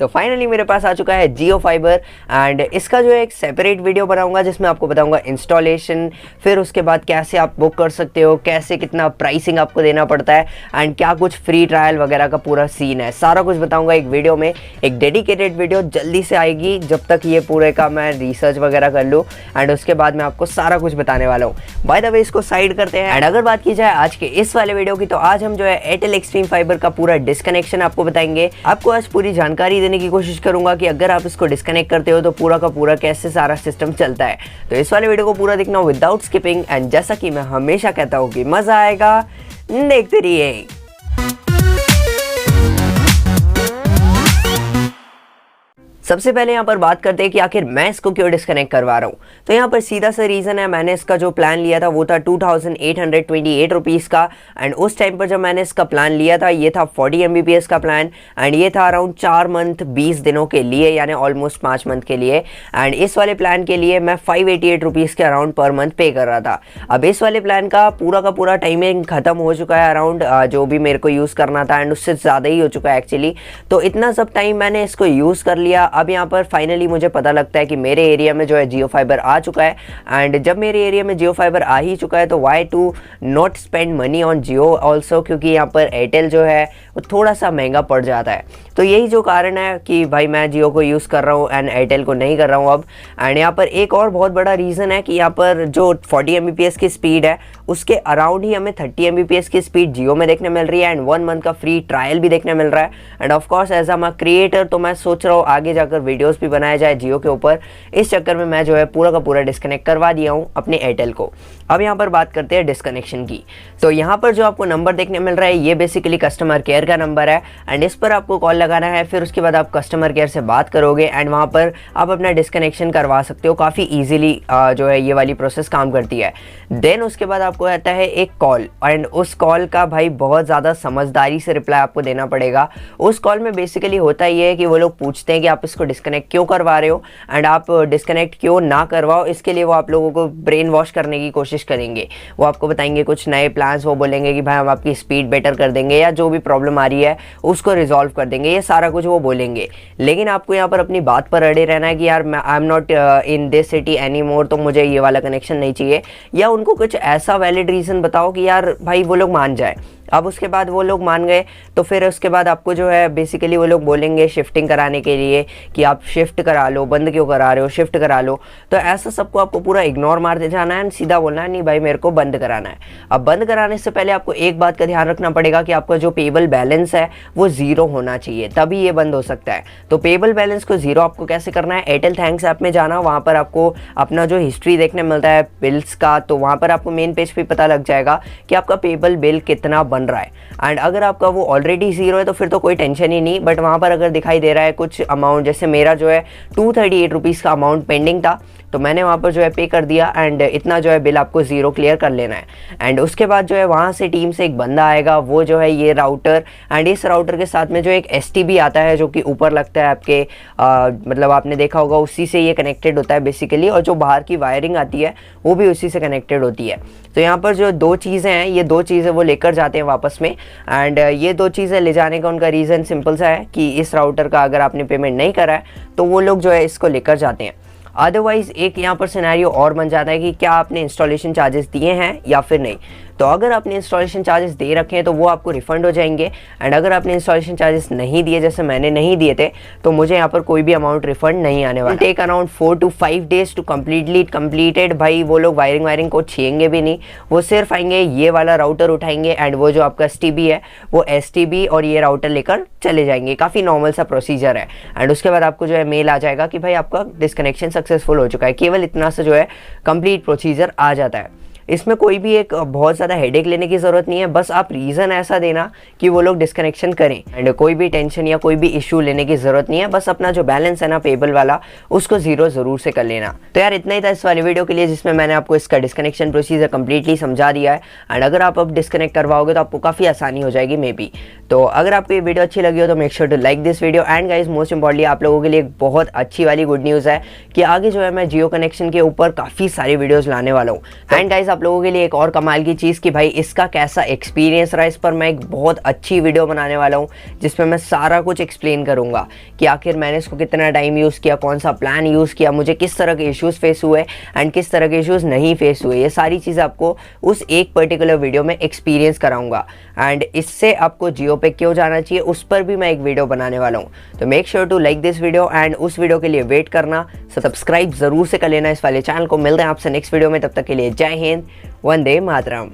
तो फाइनली मेरे पास आ चुका है जियो फाइबर एंड इसका जो है एक सेपरेट वीडियो बनाऊंगा जिसमें आपको बताऊंगा इंस्टॉलेशन, फिर उसके बाद कैसे आप बुक कर सकते हो, कैसे कितना प्राइसिंग आपको देना पड़ता है एंड क्या कुछ फ्री ट्रायल वगैरह का पूरा सीन है, सारा कुछ बताऊंगा एक वीडियो में। एक डेडिकेटेड वीडियो जल्दी से आएगी जब तक ये पूरे का मैं रिसर्च वगैरह कर लूँ एंड उसके बाद मैं आपको सारा कुछ बताने वाला हूँ। बाय द वे इसको साइड करते हैं एंड अगर बात की जाए आज के इस वाले वीडियो की, तो आज हम जो है एयरटेल एक्सट्रीम फाइबर का पूरा डिस्कनेक्शन आपको बताएंगे। आपको आज पूरी जानकारी देने की कोशिश करूंगा कि अगर आप इसको डिस्कनेक्ट करते हो तो पूरा का पूरा कैसे सारा सिस्टम चलता है। तो इस वाले वीडियो को पूरा देखना विदाउट स्किपिंग एंड जैसा कि मैं हमेशा कहता हूँ कि मजा आएगा, देखते रहिए। सबसे पहले यहाँ पर बात करते हैं कि आखिर मैं इसको क्यों डिस्कनेक्ट करवा रहा हूँ। तो यहाँ पर सीधा सा रीज़न है, मैंने इसका जो प्लान लिया था वो था 2828 रुपीज़ का एंड उस टाइम पर जब मैंने इसका प्लान लिया था ये था 40 MBPS का प्लान एंड ये था अराउंड 4 मंथ 20 दिनों के लिए, यानी ऑलमोस्ट 5 मंथ के लिए। एंड इस वाले प्लान के लिए मैं 588 रुपीज़ के अराउंड पर मंथ पे कर रहा था। अब इस वाले प्लान का पूरा टाइमिंग ख़त्म हो चुका है, अराउंड जो भी मेरे को यूज़ करना था एंड उससे ज़्यादा ही हो चुका है एक्चुअली। तो इतना सब टाइम मैंने इसको यूज़ कर लिया। अब यहाँ पर फाइनली मुझे पता लगता है कि मेरे एरिया में जो है जियो फाइबर आ चुका है एंड जब मेरे एरिया में जियो फाइबर आ ही चुका है तो why to not spend money on Jio also, क्योंकि यहाँ पर एयरटेल जो है वो थोड़ा सा महंगा पड़ जाता है। तो यही जो कारण है कि भाई मैं जियो को यूज़ कर रहा हूँ एंड एयरटेल को नहीं कर रहा हूँ अब। एंड यहाँ पर एक और बहुत बड़ा रीज़न है कि यहाँ पर जो 40 MBPS की स्पीड है उसके अराउंड ही हमें 30 MBPS की स्पीड जियो में देखने मिल रही है एंड 1 मंथ का फ्री ट्रायल भी देखने मिल रहा है। And of course as a creator तो मैं सोच रहा हूँ आगे जाकर वीडियोज़ भी बनाया जाए जियो के ऊपर। इस चक्कर में मैं जो है पूरा का पूरा डिस्कनेक्ट करवा दिया हूँ अपने एयरटेल को। अब यहाँ पर बात करते हैं डिस्कनेक्शन की। तो यहाँ पर जो आपको नंबर देखने मिल रहा है ये बेसिकली कस्टमर केयर का नंबर है एंड इस पर आपको कॉल लगाना है, फिर उसके बाद आप कस्टमर केयर से बात करोगे एंड वहाँ पर आप अपना डिस्कनेक्शन करवा सकते हो। काफ़ी ईजिली जो है ये वाली प्रोसेस काम करती है। देन उसके बाद आपको आता है एक कॉल एंड उस कॉल का भाई बहुत ज़्यादा समझदारी से रिप्लाई आपको देना पड़ेगा। उस कॉल में बेसिकली होता ये है कि वो लोग पूछते हैं कि आप इसको डिस्कनेक्ट क्यों करवा रहे हो एंड आप डिस्कनेक्ट क्यों ना करवाओ। इसके लिए वो आप लोगों को ब्रेन वॉश करने की कोशिश करेंगे। वो आपको बताएंगे कुछ नए प्लान्स, वो बोलेंगे कि भाई हम आपकी स्पीड बेटर कर देंगे या जो भी प्रॉब्लम आ रही है उसको रिजॉल्व कर देंगे, ये सारा कुछ वो बोलेंगे। लेकिन आपको यहाँ पर अपनी बात पर अड़े रहना है कि यार I am not in this city any more, तो मुझे ये वाला कनेक्शन नहीं चाहिए, या उनको कुछ ऐसा वैलिड रीज़न बताओ कि यार भाई वो लोग मान जाए। अब उसके बाद वो लोग मान गए तो फिर उसके बाद आपको जो है बेसिकली वो लोग बोलेंगे शिफ्टिंग कराने के लिए कि आप शिफ्ट करा लो, बंद क्यों करा रहे हो, शिफ्ट करा लो। तो ऐसा सबको आपको पूरा इग्नोर मारते जाना है, सीधा बोलना है नहीं भाई मेरे को बंद कराना है। अब बंद कराने से पहले आपको एक बात का ध्यान रखना पड़ेगा कि आपका जो पेबल बैलेंस है वो 0 होना चाहिए, तभी ये बंद हो सकता है। तो पेबल बैलेंस को 0 आपको कैसे करना है, एयरटेल थैंक्स ऐप में जाना, वहाँ पर आपको अपना जो हिस्ट्री देखने मिलता है बिल्स का, तो वहाँ पर आपको मेन पेज पे पता लग जाएगा कि आपका पेबल बिल कितना बन रहा है। एंड अगर आपका वो ऑलरेडी 0 है तो फिर तो कोई टेंशन ही नहीं, बट वहाँ पर अगर दिखाई दे रहा है कुछ अमाउंट, जैसे मेरा जो है 238 रुपीज़ का अमाउंट पेंडिंग था तो मैंने वहाँ पर जो है पे कर दिया एंड इतना जो है बिल आपको 0 क्लियर कर लेना है। एंड उसके बाद जो है वहाँ से टीम से एक बंदा आएगा, वो जो है ये राउटर एंड इस राउटर के साथ में जो एक STB आता है जो कि ऊपर लगता है आपके मतलब आपने देखा होगा उसी से ये कनेक्टेड होता है बेसिकली, और जो बाहर की वायरिंग आती है वो भी उसी से कनेक्टेड होती है। तो यहाँ पर जो 2 चीज़ें हैं, ये 2 चीज़ें वो लेकर जाते हैं वापस में एंड ये 2 चीज़ें ले जाने का उनका रीज़न सिंपल सा है कि इस राउटर का अगर आपने पेमेंट नहीं करा है तो वो लोग जो है इसको लेकर जाते हैं। अदरवाइज़ एक यहाँ पर सिनेरियो और बन जाता है कि क्या आपने इंस्टॉलेशन चार्जेस दिए हैं या फिर नहीं। तो अगर आपने इंस्टॉलेशन चार्जेस दे रखे हैं तो वो आपको रिफंड हो जाएंगे एंड अगर आपने इंस्टॉलेशन चार्जेस नहीं दिए, जैसे मैंने नहीं दिए थे, तो मुझे यहाँ पर कोई भी अमाउंट रिफंड नहीं आने वाला। Take around 4 to 5 days to completed. भाई वो लोग वायरिंग को छेंगे भी नहीं, वो सिर्फ आएंगे ये वाला राउटर उठाएंगे एंड वो जो आपका STB है वो STB और ये राउटर लेकर चले जाएंगे। काफ़ी नॉर्मल सा प्रोसीजर है एंड उसके बाद आपको जो है मेल आ जाएगा कि भाई आपका डिस्कनेक्शन सक्सेसफुल हो चुका है। केवल इतना सा जो है कंप्लीट प्रोसीजर आ जाता है। इसमें कोई भी एक बहुत ज़्यादा हेडेक लेने की ज़रूरत नहीं है, बस आप रीज़न ऐसा देना कि वो लोग डिस्कनेक्शन करें एंड कोई भी टेंशन या कोई भी इशू लेने की ज़रूरत नहीं है। बस अपना जो बैलेंस है ना पेबल वाला उसको 0 ज़रूर से कर लेना। तो यार इतना ही था इस वाले वीडियो के लिए, जिसमें मैंने आपको इसका डिस्कनेक्शन प्रोसीजर कंप्लीटली समझा दिया है एंड अगर आप अब डिस्कनेक्ट करवाओगे तो आपको काफ़ी आसानी हो जाएगी मे बी। तो अगर आपको ये वीडियो अच्छी लगी हो तो make sure to like this video and guys most importantly आप लोगों के लिए एक बहुत अच्छी वाली गुड न्यूज़ है कि आगे जो है मैं जियो कनेक्शन के ऊपर काफ़ी सारी वीडियोज़ लाने वाला हूँ। एंड गाइज आप लोगों के लिए एक और कमाल की चीज़ कि भाई इसका कैसा एक्सपीरियंस रहा, इस पर मैं एक बहुत अच्छी वीडियो बनाने वाला हूँ जिसमें मैं सारा कुछ एक्सप्लेन करूँगा कि आखिर मैंने इसको कितना टाइम यूज़ किया, कौन सा प्लान यूज़ किया, मुझे किस तरह के इश्यूज़ फेस हुए एंड किस तरह के इश्यूज़ नहीं फेस हुए। ये सारी चीज़ें आपको उस एक पर्टिकुलर वीडियो में एक्सपीरियंस कराऊंगा एंड इससे आपको जियो पे क्यों जाना चाहिए उस पर भी मैं एक वीडियो बनाने वाला हूँ। तो make sure to like this video and उस वीडियो के लिए वेट करना, सब्सक्राइब जरूर से कर लेना इस वाले चैनल को। मिलते हैं आपसे नेक्स्ट वीडियो में, तब तक के लिए जय हिंद, वंदे मातरम।